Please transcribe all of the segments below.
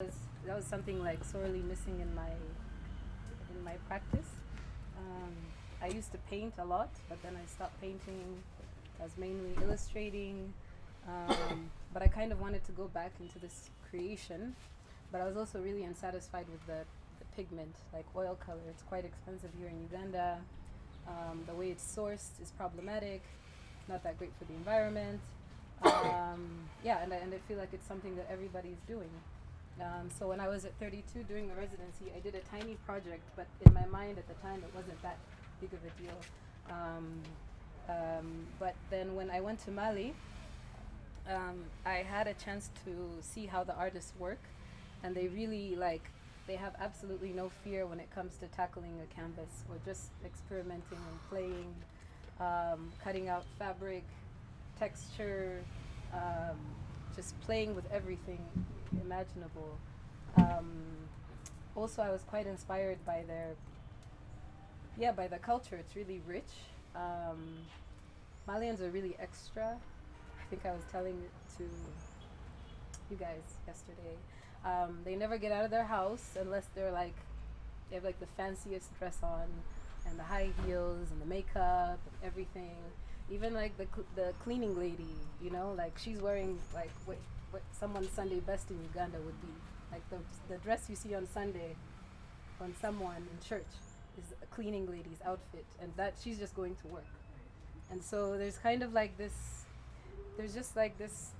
That was something like sorely missing in my practice. Um, I used to paint a lot, but then I stopped painting. I was mainly illustrating, but I kind of wanted to go back into this creation. But I was also really unsatisfied with the pigment, like oil color. It's quite expensive here in Uganda. The way it's sourced is problematic. It's not that great for the environment. Yeah, and I feel like it's something that everybody's doing. So when I was at 32 doing a residency, I did a tiny project, but in my mind at the time it wasn't that big of a deal. Um, but then when I went to Mali, I had a chance to see how the artists work, and they really they have absolutely no fear when it comes to tackling a canvas or just experimenting and playing, cutting out fabric, texture, um, just playing with everything imaginable. Um, Also, I was quite inspired by by the culture. It's really rich. Um, Malians are really extra. I think I was telling it to you guys yesterday. They never get out of their house unless they have like the fanciest dress on, and the high heels and the makeup and everything. Even like the cleaning lady, like she's wearing like what someone's Sunday best in Uganda would be. Like the dress you see on Sunday on someone in church is a cleaning lady's outfit, and that she's just going to work. And so there's kind of like this, there's just like this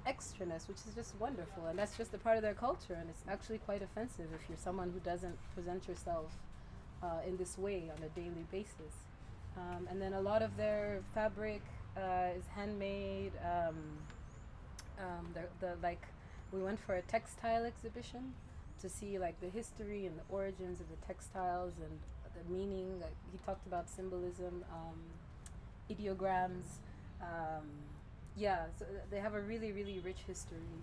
extraness, which is just wonderful, and that's just a part of their culture, and it's actually quite offensive if you're someone who doesn't present yourself in this way on a daily basis. And then a lot of their fabric is handmade. The like we went for a textile exhibition to see like the history and the origins of the textiles and the meaning. Like he talked about symbolism, ideograms. Um, yeah, so they have a really really rich history.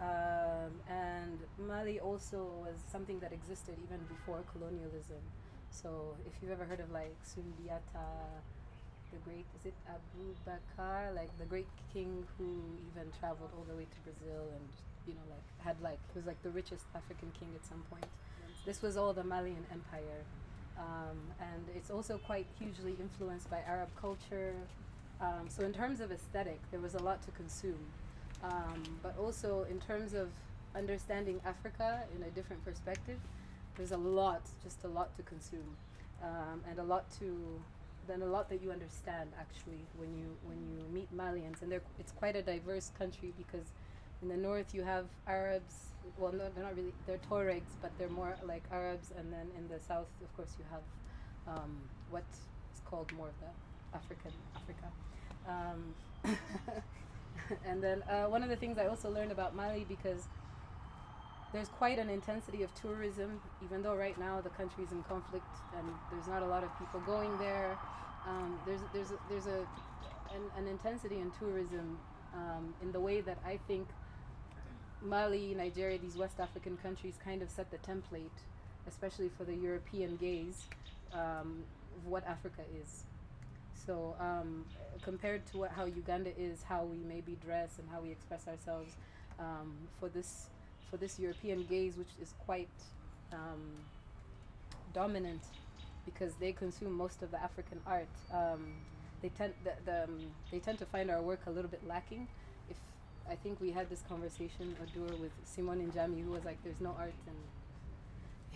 And Mali also was something that existed even before colonialism. So if you've ever heard of like Sundiata, the great, is it Abu Bakr, like the great king who even traveled all the way to Brazil and like had like he was like the richest African king at some point. This was all the Malian Empire, and it's also quite hugely influenced by Arab culture. So in terms of aesthetic, there was a lot to consume, but also in terms of understanding Africa in a different perspective, there's just a lot to consume, and a lot that you understand actually when you meet Malians, and it's quite a diverse country because in the north you have Arabs. Well, no, they're not really. They're Tuaregs, but they're more like Arabs, and then in the south, of course, you have what is called more of the Africa. Um, and then one of the things I also learned about Mali, because there's quite an intensity of tourism, even though right now the country's in conflict and there's not a lot of people going there. There's an intensity in tourism, in the way that I think Mali, Nigeria, these West African countries kind of set the template, especially for the European gaze, of what Africa is. So compared to how Uganda is, how we maybe dress and how we express ourselves, for this European gaze, which is quite dominant because they consume most of the African art. They tend to find our work a little bit lacking. If I think we had this conversation, Adur, with Simon Njami, who was like, "There's no art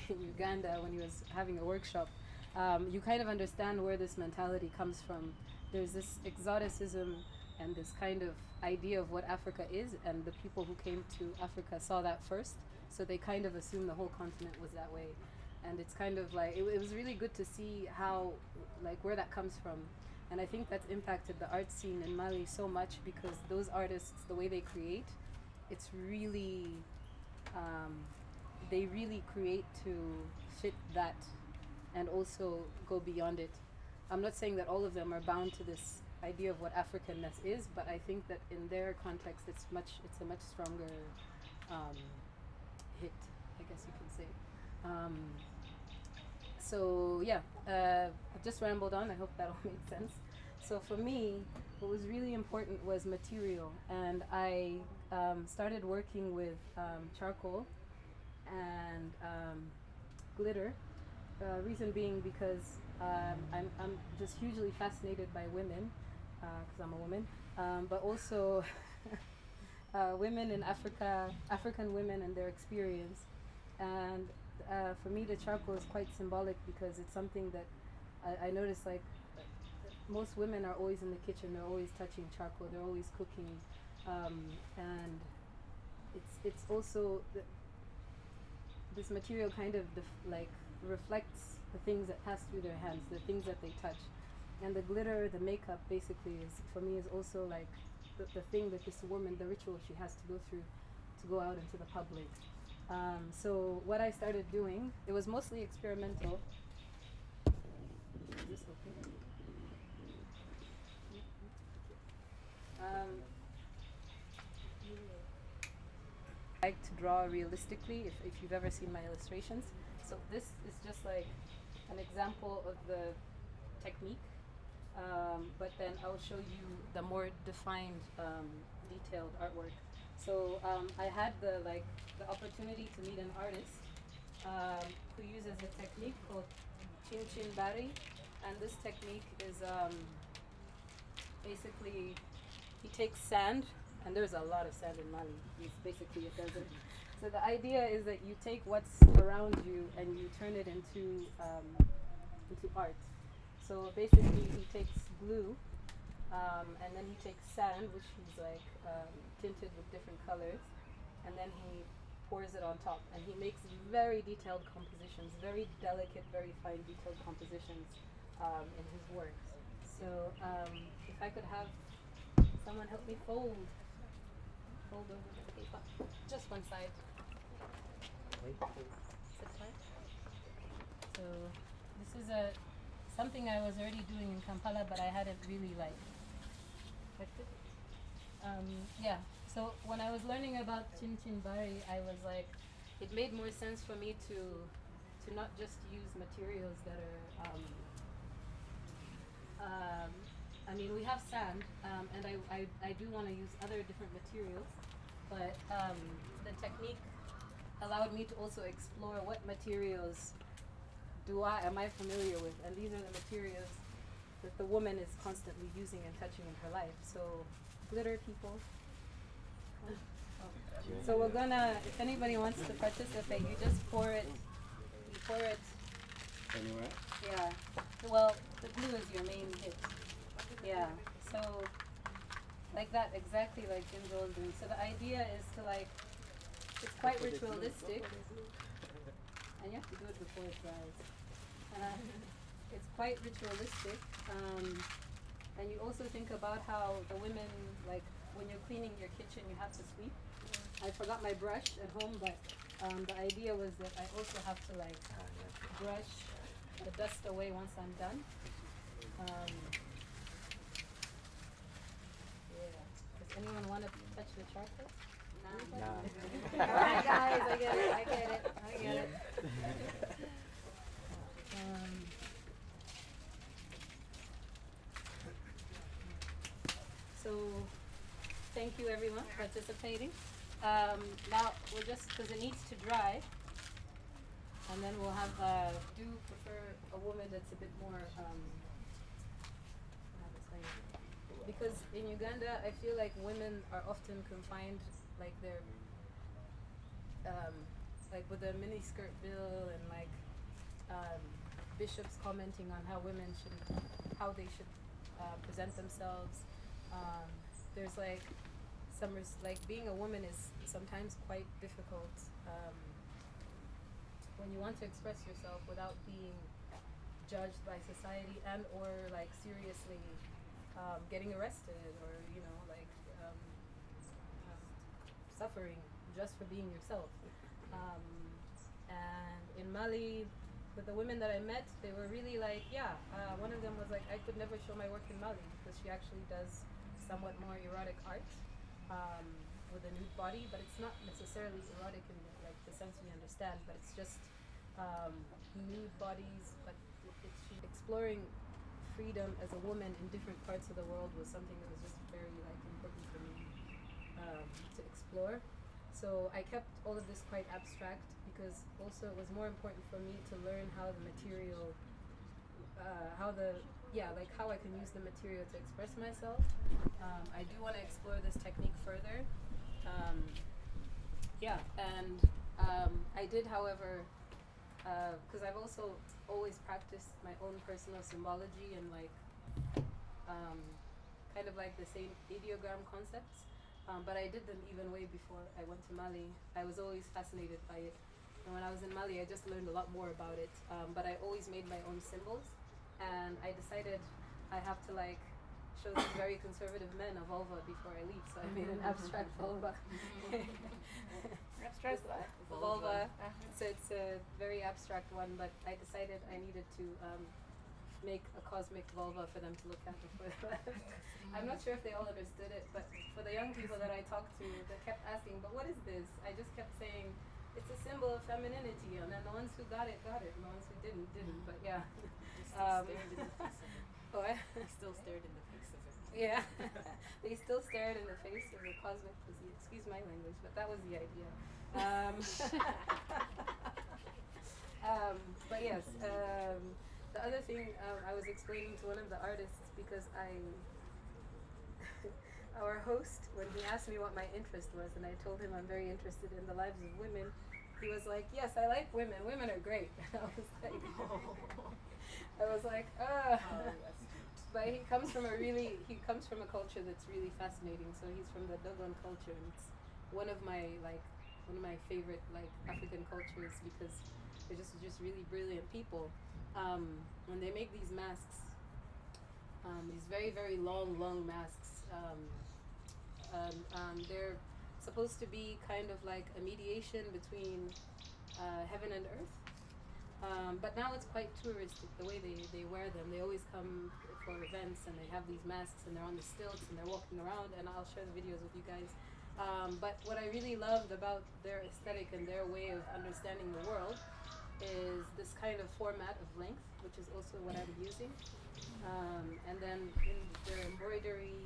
in Uganda," when he was having a workshop. You kind of understand where this mentality comes from. There's this exoticism and this kind of idea of what Africa is, and the people who came to Africa saw that first, so they kind of assumed the whole continent was that way. And it's kind of like it was really good to see how, like, where that comes from. And I think that's impacted the art scene in Mali so much because those artists, the way they create, it's really they really create to fit that and also go beyond it. I'm not saying that all of them are bound to this idea of what Africanness is, but I think that in their context, it's a much stronger hit, I guess you can say. Um, so yeah, I just rambled on. I hope that all made sense. So for me, what was really important was material, and I started working with charcoal and glitter. Reason being because I'm just hugely fascinated by women because I'm a woman, but also women in Africa, African women and their experience. And for me, the charcoal is quite symbolic because it's something that I notice like most women are always in the kitchen, they're always touching charcoal, they're always cooking, and it's also this material kind of like reflects the things that pass through their hands, the things that they touch, and the glitter, the makeup, basically is for me is also like the thing that this woman, the ritual she has to go through to go out into the public. So what I started doing, it was mostly experimental. Is this okay? I like to draw realistically if you've ever seen my illustrations. So this is just like an example of the technique, but then I'll show you the more defined, detailed artwork. So I had the opportunity to meet an artist who uses a technique called chin chin bari, and this technique is basically he takes sand, and there's a lot of sand in Mali. It's basically a desert. So the idea is that you take what's around you and you turn it into art. So basically, he takes glue, and then he takes sand, which he's like tinted with different colors, and then he pours it on top, and he makes very detailed compositions, very delicate, very fine, detailed compositions in his works. So if I could have someone help me fold over the paper, just one side. This side. So this is something I was already doing in Kampala, but I hadn't really perfected. Yeah. So when I was learning about Chin Chin Bari, I was like, it made more sense for me to not just use materials that are. I mean, we have sand, and I do want to use other different materials, but the technique allowed me to also explore what materials am I familiar with, and these are the materials that the woman is constantly using and touching in her life. So, glitter, people. So we're gonna, if anybody wants to participate, you just pour it. You pour it. Anywhere? Yeah. Well, the glue is your main hit. Yeah. So, like that, exactly like Jinzo is doing. So the idea is to it's quite ritualistic, and you have to do it before it dries. It's quite ritualistic, and you also think about how the women, like when you're cleaning your kitchen, you have to sweep. I forgot my brush at home, but the idea was that I also have to brush the dust away once I'm done. Yeah. Does anyone want to touch the chocolate? No. Alright guys, I get it. So, thank you everyone for participating. Now, we'll just, because it needs to dry, and then we'll have, do prefer a woman that's a bit more, because in Uganda, I feel like women are often confined, they're, with the miniskirt bill and bishops commenting on how women how they should present themselves. There's being a woman is sometimes quite difficult when you want to express yourself without being judged by society and or seriously getting arrested or suffering just for being yourself. And in Mali, with the women that I met, they were really one of them was I could never show my work in Mali because she actually does somewhat more erotic art with a nude body, but it's not necessarily erotic in the sense we understand, but it's just nude bodies, but it's exploring freedom as a woman in different parts of the world was something that was just very important for me to explore. So I kept all of this quite abstract because also it was more important for me to learn how the material, how I can use the material to express myself. I do want to explore this technique further. I did, however, because I've also always practiced my own personal symbology and kind of like the same ideogram concepts. But I did them even way before I went to Mali. I was always fascinated by it. And when I was in Mali, I just learned a lot more about it. But I always made my own symbols. And I decided I have to show these very conservative men a vulva before I leave. So I made an abstract vulva. Abstract what? Vulva. So it's a very abstract one, but I decided I needed to make a cosmic vulva for them to look at before they left. I'm not sure if they all understood it, but for the young people that I talked to, they kept asking, but what is this? I just kept saying, it's a symbol of femininity, and then the ones who got it, and the ones who didn't. But yeah. What? They still stared in the face of it. Yeah. They still stared in the face of the cosmic pussy. Excuse my language, but that was the idea. But yes, the other thing I was explaining to one of the artists because our host, when he asked me what my interest was, and I told him I'm very interested in the lives of women, he was like, "Yes, I like women. Women are great." I was like, Oh, that's cute. But he comes from a culture that's really fascinating. So he's from the Dogon culture, and it's one of my favorite African cultures because they're just really brilliant people. When they make these masks, these very very long masks, they're supposed to be kind of like a mediation between heaven and earth. But now it's quite touristic the way they wear them. They always come for events and they have these masks and they're on the stilts and they're walking around, and I'll share the videos with you guys. But what I really loved about their aesthetic and their way of understanding the world is this kind of format of length, which is also what I'm using. And then in their embroidery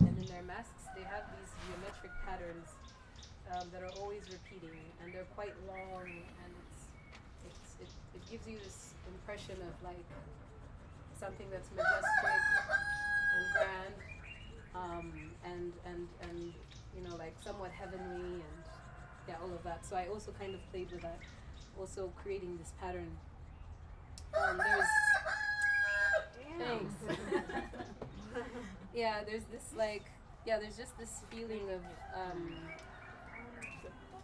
and in their masks, they have these geometric patterns that are always repeating, and they're quite long, and it gives you this impression of something that's majestic and grand, and somewhat heavenly, and all of that. So I also kind of played with that, also creating this pattern. There's thanks. There's this there's just this feeling of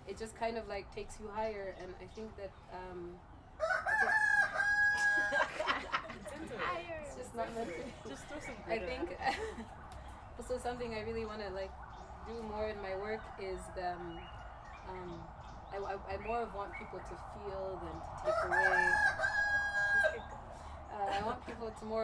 it just kind of takes you higher, and I think that it's just not meant to. Just throw some I glitter think at it. also something I really want to do more in my work is I more want people to feel than to take away. I want people to more